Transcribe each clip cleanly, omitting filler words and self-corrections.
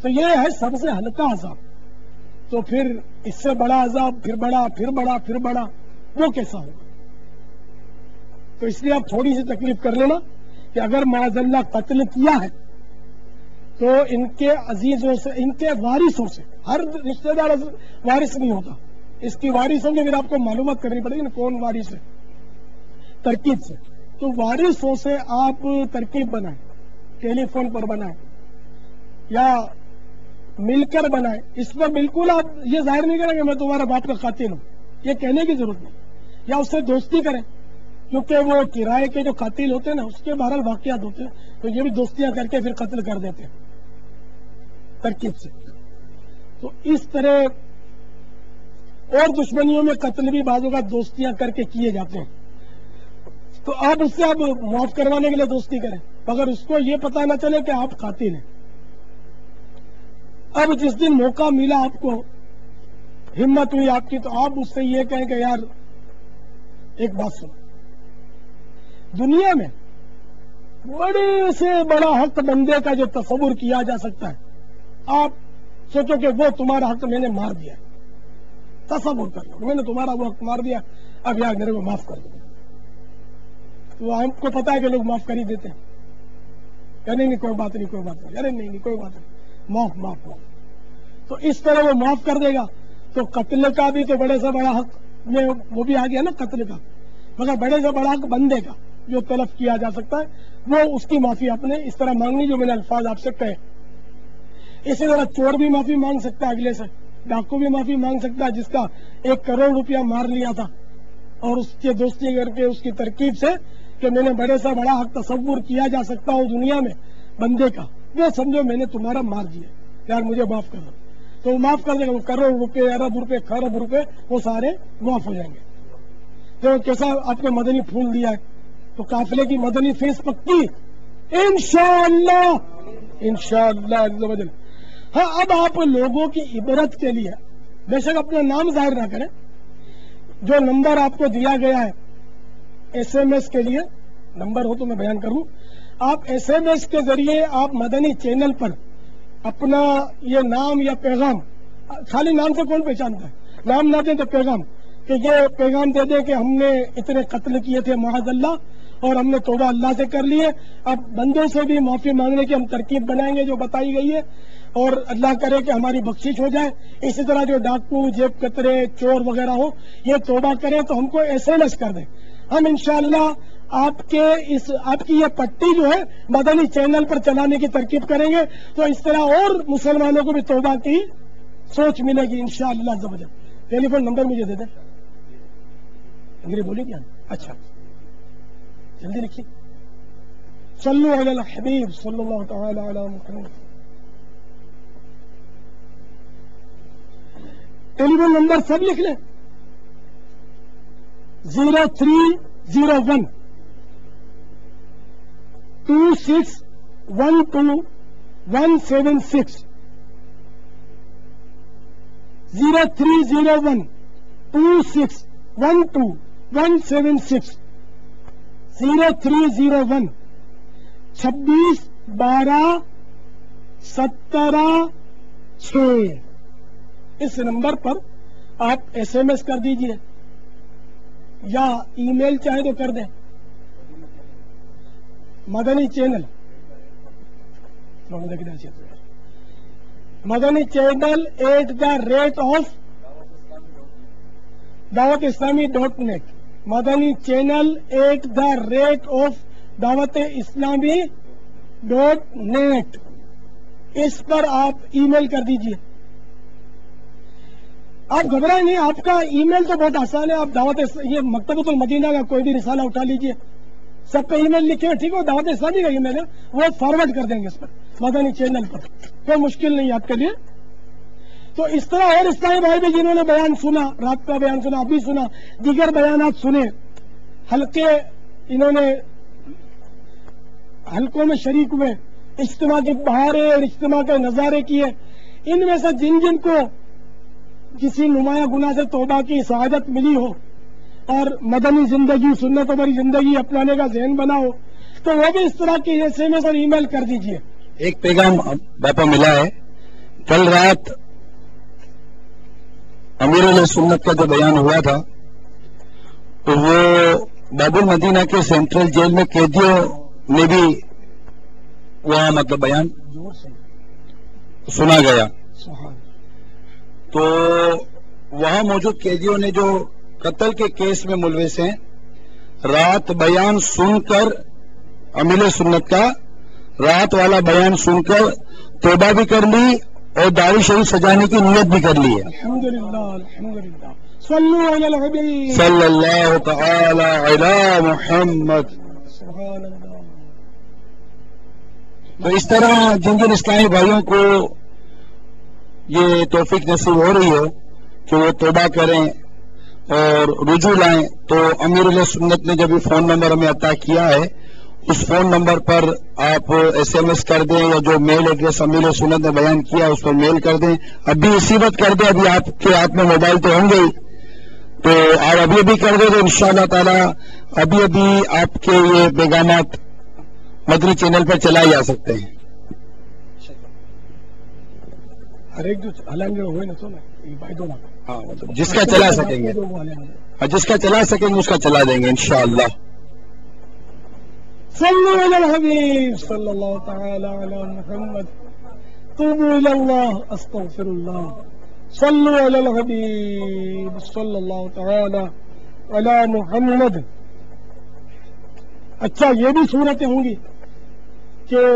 تو یہ ہے سب سے ہلکا عذاب. تو پھر اس سے بڑا عذاب، پھر بڑا، پھر بڑا، پھر بڑا، وہ کیسا ہوگا؟ تو اس لیے آپ تھوڑی سی تکلیف کر لینا کہ اگر معاذ اللہ قتل کیا ہے تو ان کے عزیزوں سے، ان کے وارثوں سے، ہر رشتہ دار وارث نہیں ہوتا، اس کی وارثوں کی پھر آپ کو معلومات کرنی پڑے گی نا کون وارث ہے ترکیب سے. تو وارثوں سے آپ ترکیب بنائیں، ٹیلی فون پر بنائیں یا مل کر بنائیں. اس پر بالکل آپ یہ ظاہر نہیں کریں کہ میں تمہارا باپ کا قاتل ہوں، یہ کہنے کی ضرورت نہیں. یا اس سے دوستی کریں، کیونکہ وہ کرائے کے جو قاتل ہوتے ہیں نا اس کے بہرحال واقعات ہوتے ہیں، تو یہ بھی دوستیاں کر کے پھر قتل کر دیتے ہیں ترکیب سے. تو اس طرح اور دشمنیوں میں قتل بھی بعض اوقات دوستیاں کر کے کیے جاتے ہیں. تو آپ اس سے آپ معاف کروانے کے لیے دوستی کریں مگر اس کو یہ پتہ نہ چلے کہ آپ قاتل ہیں. اب جس دن موقع ملا آپ کو، ہمت ہوئی آپ کی، تو آپ اس سے یہ کہیں کہ یار ایک بات سنو، دنیا میں بڑے سے بڑا حق بندے کا جو تصور کیا جا سکتا ہے، آپ سوچو کہ وہ تمہارا حق میں نے مار دیا، تصور کر لو میں نے تمہارا وہ حق مار دیا، اب یار میرے کو معاف کر دو. تو ہم کو پتا ہے کہ لوگ معاف کر ہی دیتے ہیں، یعنی نہیں کوئی بات نہیں، کوئی بات نہیں، ارے نہیں کوئی بات نہیں، معاف معاف معاف. تو اس طرح وہ معاف کر دے گا. تو قتل کا بھی تو بڑے سے بڑا حق میں وہ بھی آ گیا نا قتل کا، مگر بڑے سے بڑا حق بندے کا جو تلف کیا جا سکتا ہے، وہ اس کی معافی آپ نے اس طرح مانگنی جو میں نے الفاظ آپ سے کہے. اسی طرح چور بھی معافی مانگ سکتا ہے اگلے سے، ڈاکو بھی معافی مانگ سکتا ہے جس کا 1 کروڑ روپیہ مار لیا تھا، اور اس کے دوستی کر کے اس کی ترکیب سے کہ میں نے بڑے سے بڑا حق تصور کیا جا سکتا ہو دنیا میں بندے کا، وہ سمجھو میں نے تمہارا مار دیا، یار مجھے معاف کر دو. تو وہ معاف کر دے گا، وہ کروڑ روپے، ارب روپے، خرب روپے وہ سارے معاف ہو جائیں گے. تو کیسا آپ کو مدنی پھول دیا ہے، تو قافلے کی مدنی فیس پکی انشاءاللہ، انشاءاللہ عز و جل. ہاں اب آپ لوگوں کی عبرت کے لیے بے شک اپنا نام ظاہر نہ کریں، جو نمبر آپ کو دیا گیا ہے SMS کے لیے نمبر ہو تو میں بیان کروں، آپ SMS کے ذریعے آپ مدنی چینل پر اپنا یہ نام یا پیغام، خالی نام سے کون پہچانتا ہے، نام نہ دیں تو پیغام، کہ یہ پیغام دے دیں کہ ہم نے اتنے قتل کیے تھے معاذ اللہ اور ہم نے توبہ اللہ سے کر لی ہے، اب بندوں سے بھی معافی مانگنے کی ہم ترکیب بنائیں گے جو بتائی گئی ہے، اور اللہ کرے کہ ہماری بخشش ہو جائے. اسی طرح جو ڈاکو، جیب کترے، چور وغیرہ ہو یہ توبہ کریں تو ہم کو SMS کر دیں، ہم انشاءاللہ آپ کی یہ پٹی جو ہے مدنی چینل پر چلانے کی ترکیب کریں گے. تو اس طرح اور مسلمانوں کو بھی توبہ کی سوچ ملے گی انشاءاللہ عز و جل. ٹیلی فون نمبر مجھے دے دیں، انگریزی بولی کیا؟ اچھا جلدی لکھیے. صلو علی الحبیب صلی اللہ تعالی علی محمد. ٹیلی فون نمبر سب لکھ لیں، 0301 2612 176 0301 2612 176 0301 26 12 17 6. اس نمبر پر آپ SMS کر دیجئے یا ای میل چاہے تو کر دیں. مدنی چینل @دعوتاسلامی.net مدنی چینل @دعوتاسلامی.net اس پر آپ ای میل کر دیجئے. آپ گھبرائیں نہیں، آپ کا ای میل تو بہت آسان ہے. آپ یہ مکتبۃ المدینہ کا کوئی بھی رسالہ اٹھا لیجئے، سب کا ای میل لکھے ہیں، ٹھیک ہے، دعوت اسلامی کا ای میل ہے، وہ فارورڈ کر دیں گے اس پر مدنی چینل پر، کوئی مشکل نہیں آپ کے لیے. تو اس طرح اور اسلامی بھائی بھی جنہوں نے بیان سنا، رات کا بیان سنا، ابھی سنا، دیگر بیانات سنے، حلقے انہوں نے حلقوں میں شریک ہوئے، اجتماع کی بہاریں اور اجتماع کے نظارے کیے، ان میں سے جن کو کسی نمایاں گناہ سے توبہ کی سعادت ملی ہو اور مدنی زندگی، سنتوں بھری زندگی اپنانے کا ذہن بنا ہو، تو وہ بھی اس طرح کی SMS اور ای میل کر دیجئے. ایک پیغام باپا ملا ہے کل رات امیر علیہ سنت کا جو بیان ہوا تھا تو وہ باب المدینہ کے سینٹرل جیل میں قیدیوں نے بھی وہاں مطلب بیان سنا گیا. تو وہاں موجود قیدیوں نے جو قتل کے کیس میں ملوث ہیں رات بیان سن کر امیر سنت کا رات والا بیان سن کر توبہ بھی کر لی اور داڑھی شریف سجانے کی نیت بھی کر لی ہے. الحمدللہ الحمدللہ صلو علی الحبیب صلی اللہ تعالی علی محمد. سبحان اللہ. تو اس طرح جن جن اسلامی بھائیوں کو یہ توفیق نصیب ہو رہی ہے کہ وہ توبہ کریں اور رجوع لائیں تو امیر علیہ سنت نے جب یہ فون نمبر ہمیں عطا کیا ہے اس فون نمبر پر آپ ایس ایم ایس کر دیں یا جو میل ایڈریس امیر علیہ سنت نے بیان کیا اس پر میل کر دیں. ابھی اسی وقت کر دیں. ابھی آپ کے ہاتھ میں موبائل تو ہوں گے ہی تو آپ ابھی کر دیں تو انشاءاللہ تعالی ابھی آپ کے یہ پیغامات مدنی چینل پر چلائے جا سکتے ہیں. ہر ایک جو ہلانگے ہوئے نا تو نا یہ بھائی دو نا ہاں مطلب جس کا چلا سکیں گے جس کا چلا سکیں گے اس کا چلا دیں گے انشاءاللہ. صلو علی الحبیب صلی اللہ تعالی علی محمد. توبوا الی اللہ استغفر اللہ. صلو علی الحبیب صلی اللہ تعالی علی محمد. اچھا یہ بھی صورتیں ہوں گی کہ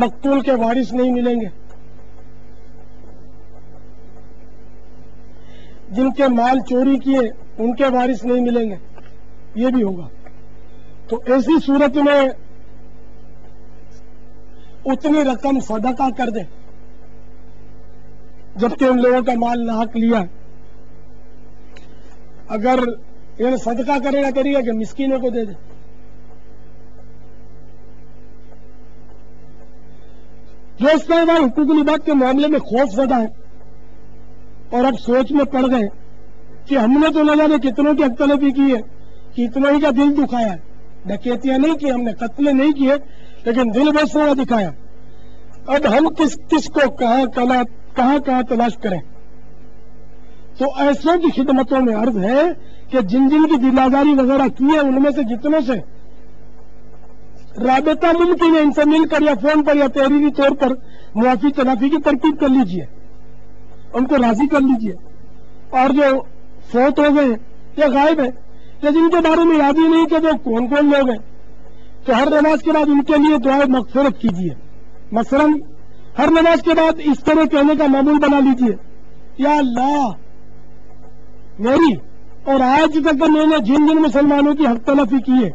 مقتول کے وارث نہیں ملیں گے، جن کے مال چوری کیے ان کے وارث نہیں ملیں گے، یہ بھی ہوگا. تو ایسی صورت میں اتنی رقم صدقہ کر دیں جبکہ ان لوگوں کا مال ناحق لیا. اگر یعنی صدقہ کرے گا کریے کہ مسکینوں کو دے دے. جو اس کے بعد حقوق العباد کے معاملے میں خوف زدہ ہے اور اب سوچ میں پڑ گئے کہ ہم نے تو نہ جانے کتنوں کی حق طلبی کی ہے کہ اتنوں ہی کا دل دکھایا ہے. ڈکیتیاں نہیں کی ہم نے، قتل نہیں کیے، لیکن دل بہت سارا دکھایا. اب ہم کس کس کو کہاں تلاش کریں؟ تو ایسوں کی خدمتوں میں عرض ہے کہ جن جن کی دل آزاری وغیرہ کی ہے ان میں سے جتنوں سے رابطہ ممکن ہے ان سے مل کر یا فون پر یا تحریری طور پر معافی تلافی کی ترکیب کر لیجئے، ان کو راضی کر لیجئے. اور جو فوت ہو گئے یا غائب ہیں یا جن کے بارے میں یاد ہی نہیں کہ وہ کون کون لوگ ہیں تو ہر نماز کے بعد ان کے لیے دعائے مغفرت کیجئے. مثلا ہر نماز کے بعد اس طرح کہنے کا معمول بنا لیجئے، یا اللہ میری اور آج تک میں نے جن جن مسلمانوں کی حق تلفی کی ہے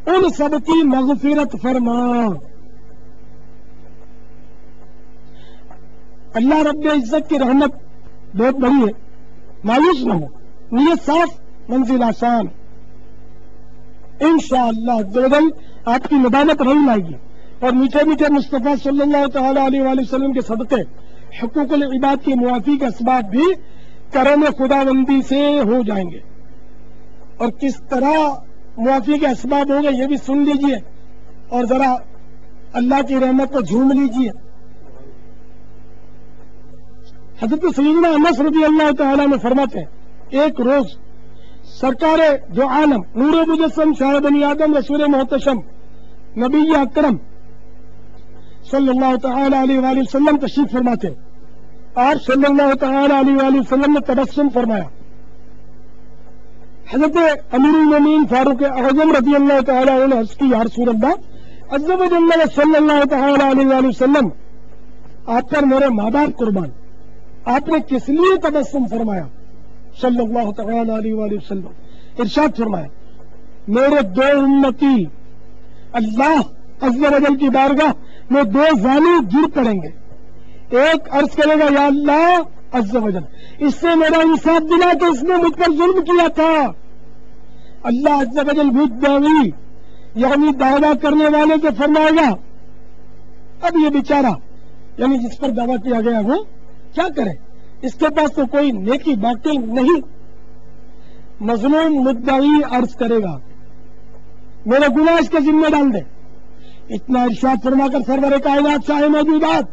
ان سب کی مغفرت فرما. اللہ رب عزت کی رحمت بہت بڑی ہے، مایوس نہ ہو، نیت صاف منزل آسان. انشاءاللہ آپ کی ندامت نہیں لائے گی اور میٹھے میٹھے مصطفیٰ صلی اللہ تعالی علیہ وآلہ وسلم کے صدقے حقوق العباد کی معافی کے اسباب بھی کرم خداوندی سے ہو جائیں گے. اور کس طرح معافی کے اسباب ہوں گے یہ بھی سن لیجئے اور ذرا اللہ کی رحمت کو جھوم لیجئے. حضرت سیدنا انس رضی اللہ تعالیٰ نے فرماتے ہیں ایک روز سرکار دو عالم نور مجسم شاہ بنی آدم رسول محتشم نبی اکرم صلی اللہ تعالی علیہ وآلہ وسلم تشریف فرماتے. آپ صلی اللہ تعالی علیہ وآلہ وسلم نے تبسم فرمایا. حضرت امیر المومنین فاروق اعظم رضی اللہ تعالی عنہ عرض کی یا رسول اللہ عز و جل صلی اللہ تعالی علیہ وآلہ وسلم آپ پر میرے ماں باپ قربان، آپ نے کس لیے تبسم فرمایا؟ صلی اللہ تعالی علیہ وآلہ وسلم ارشاد فرمایا میرے دو امتی اللہ عز و جل کی بارگاہ میں دو زانی گر پڑیں گے. ایک عرض کرے گا یا اللہ عز و جل اس سے میرا انصاف دلا کہ اس نے مجھ پر ظلم کیا تھا. اللہ عز و جل بھی دعوی یعنی دعویٰ کرنے والے سے فرمائے گا اب یہ بیچارہ یعنی جس پر دعویٰ کیا گیا وہ کیا کرے، اس کے پاس تو کوئی نیکی باقی نہیں. مظلوم مدعی عرض کرے گا میرے گناہ اس کے ذمہ ڈال دے. اتنا ارشاد فرما کر سرور کائنات شاہ موجودات